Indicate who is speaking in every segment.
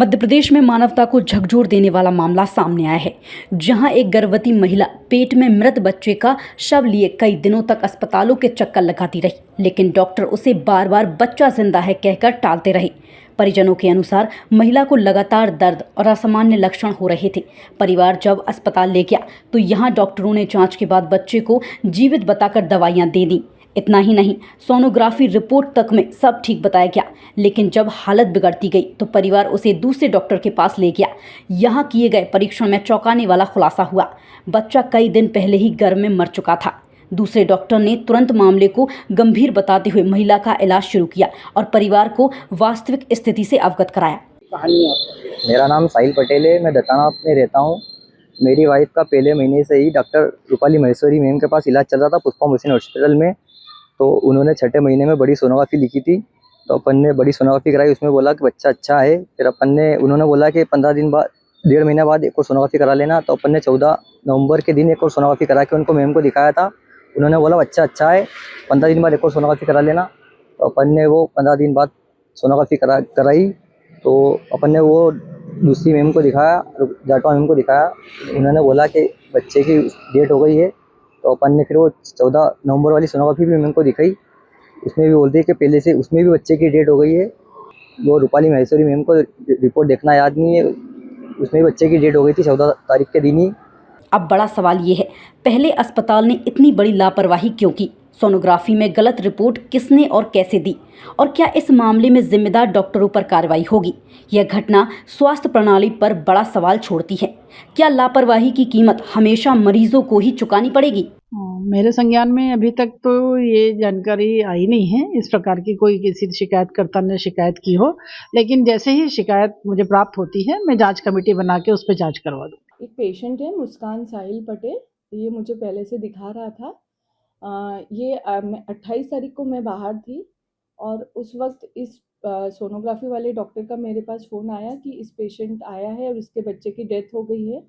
Speaker 1: मध्य प्रदेश में मानवता को झकझोर देने वाला मामला सामने आया है, जहां एक गर्भवती महिला पेट में मृत बच्चे का शव लिए कई दिनों तक अस्पतालों के चक्कर लगाती रही, लेकिन डॉक्टर उसे बार बार बच्चा जिंदा है कहकर टालते रहे। परिजनों के अनुसार महिला को लगातार दर्द और असामान्य लक्षण हो रहे थे। परिवार जब अस्पताल ले गया तो यहाँ डॉक्टरों ने जांच के बाद बच्चे को जीवित बताकर दवाइयाँ दे दी। इतना ही नहीं, सोनोग्राफी रिपोर्ट तक में सब ठीक बताया गया, लेकिन जब हालत बिगड़ती गई तो परिवार उसे दूसरे डॉक्टर के पास ले गया। यहाँ किए गए परीक्षण में चौंकाने वाला खुलासा हुआ। बच्चा कई दिन पहले ही गर्भ में मर चुका था। दूसरे डॉक्टर ने तुरंत मामले को गंभीर बताते हुए महिला का इलाज शुरू किया और परिवार को वास्तविक स्थिति से अवगत कराया।
Speaker 2: मेरा नाम साहिल पटेल है। मैं दत्ताना में रहता हूँ। मेरी वाइफ का पहले महीने से ही डॉक्टर रूपाली महेश्वरी मैम के पास इलाज चल रहा था पुष्पा मिशन हॉस्पिटल में। तो उन्होंने छठे महीने में बड़ी सोनोग्राफी लिखी थी, तो अपन ने बड़ी सोनोग्राफी कराई। उसमें बोला कि बच्चा अच्छा है। फिर उन्होंने बोला कि 15 दिन बाद, 1.5 महीने बाद एक और सोनोग्राफी करा लेना। तो अपन ने 14 नवंबर के दिन एक और सोनोग्राफी करा के उनको मैम को दिखाया था। उन्होंने बोला बच्चा अच्छा है, 15 दिन बाद एक और सोनोग्राफी करा लेना। तो अपन ने वो 15 दिन बाद सोनोग्राफी कराई। तो अपन ने वो दूसरी मैम को दिखाया, जाटवा मैम को दिखाया। उन्होंने बोला कि बच्चे की डेट हो गई है। तो अपन ने फिर वो 14 नवंबर वाली सोनोग्राफी भी मैम को दिखाई। उसमें भी बोलते हैं कि पहले से उसमें भी बच्चे की डेट हो गई है। वो रूपाली महेश्वरी मैम को रिपोर्ट देखना याद नहीं है, उसमें भी बच्चे की डेट हो गई थी 14 तारीख के दिन ही।
Speaker 1: अब बड़ा सवाल ये है, पहले अस्पताल ने इतनी बड़ी लापरवाही क्यों की? सोनोग्राफी में गलत रिपोर्ट किसने और कैसे दी? और क्या इस मामले में जिम्मेदार डॉक्टरों पर कार्रवाई होगी? यह घटना स्वास्थ्य प्रणाली पर बड़ा सवाल छोड़ती है। क्या लापरवाही की कीमत हमेशा मरीजों को ही चुकानी पड़ेगी?
Speaker 3: मेरे संज्ञान में अभी तक तो ये जानकारी आई नहीं है, इस प्रकार की कोई किसी शिकायतकर्ता ने शिकायत की हो। लेकिन जैसे ही शिकायत मुझे प्राप्त होती है, मैं जांच कमेटी बना के उस पर जांच करवा दूँ।
Speaker 4: एक पेशेंट है मुस्कान साहिल पटेल, ये मुझे पहले से दिखा रहा था। 28 तारीख को मैं बाहर थी और उस वक्त इस सोनोग्राफी वाले डॉक्टर का मेरे पास फ़ोन आया कि इस पेशेंट आया है और इसके बच्चे की डेथ हो गई है,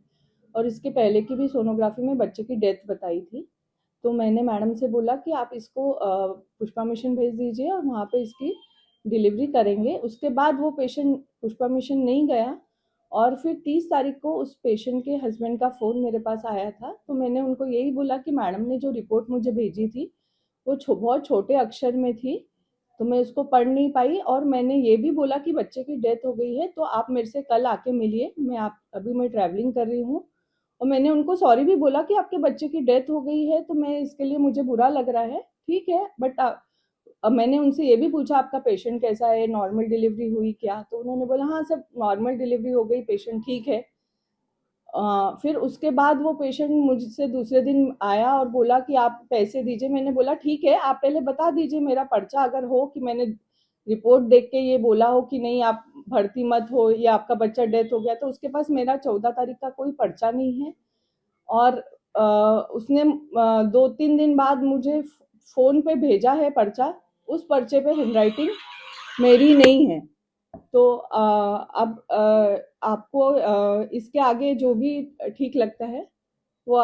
Speaker 4: और इसके पहले की भी सोनोग्राफी में बच्चे की डेथ बताई थी। तो मैंने मैडम से बोला कि आप इसको पुष्पा मिशन भेज दीजिए और वहाँ पे इसकी डिलीवरी करेंगे। उसके बाद वो पेशेंट पुष्पा मिशन नहीं गया और फिर 30 तारीख को उस पेशेंट के हस्बैंड का फ़ोन मेरे पास आया था। तो मैंने उनको यही बोला कि मैडम ने जो रिपोर्ट मुझे भेजी थी वो बहुत छोटे अक्षर में थी, तो मैं उसको पढ़ नहीं पाई। और मैंने ये भी बोला कि बच्चे की डेथ हो गई है तो आप मेरे से कल आके मिलिए, अभी मैं ट्रैवलिंग कर रही हूँ। और मैंने उनको सॉरी भी बोला कि आपके बच्चे की डेथ हो गई है तो मैं इसके लिए, मुझे बुरा लग रहा है, ठीक है, बट अब मैंने उनसे ये भी पूछा आपका पेशेंट कैसा है, नॉर्मल डिलीवरी हुई क्या? तो उन्होंने बोला हाँ सब नॉर्मल डिलीवरी हो गई, पेशेंट ठीक है। फिर उसके बाद वो पेशेंट मुझसे दूसरे दिन आया और बोला कि आप पैसे दीजिए। मैंने बोला ठीक है, आप पहले बता दीजिए मेरा पर्चा अगर हो कि मैंने रिपोर्ट देख के ये बोला हो कि नहीं आप भर्ती मत हो या आपका बच्चा डेथ हो गया, तो उसके पास मेरा 14 तारीख का कोई पर्चा नहीं है। और उसने 2-3 दिन बाद मुझे फ़ोन पे भेजा है पर्चा, उस पर्चे पे हैंडराइटिंग मेरी नहीं है। तो अब आपको इसके आगे जो भी ठीक लगता है वो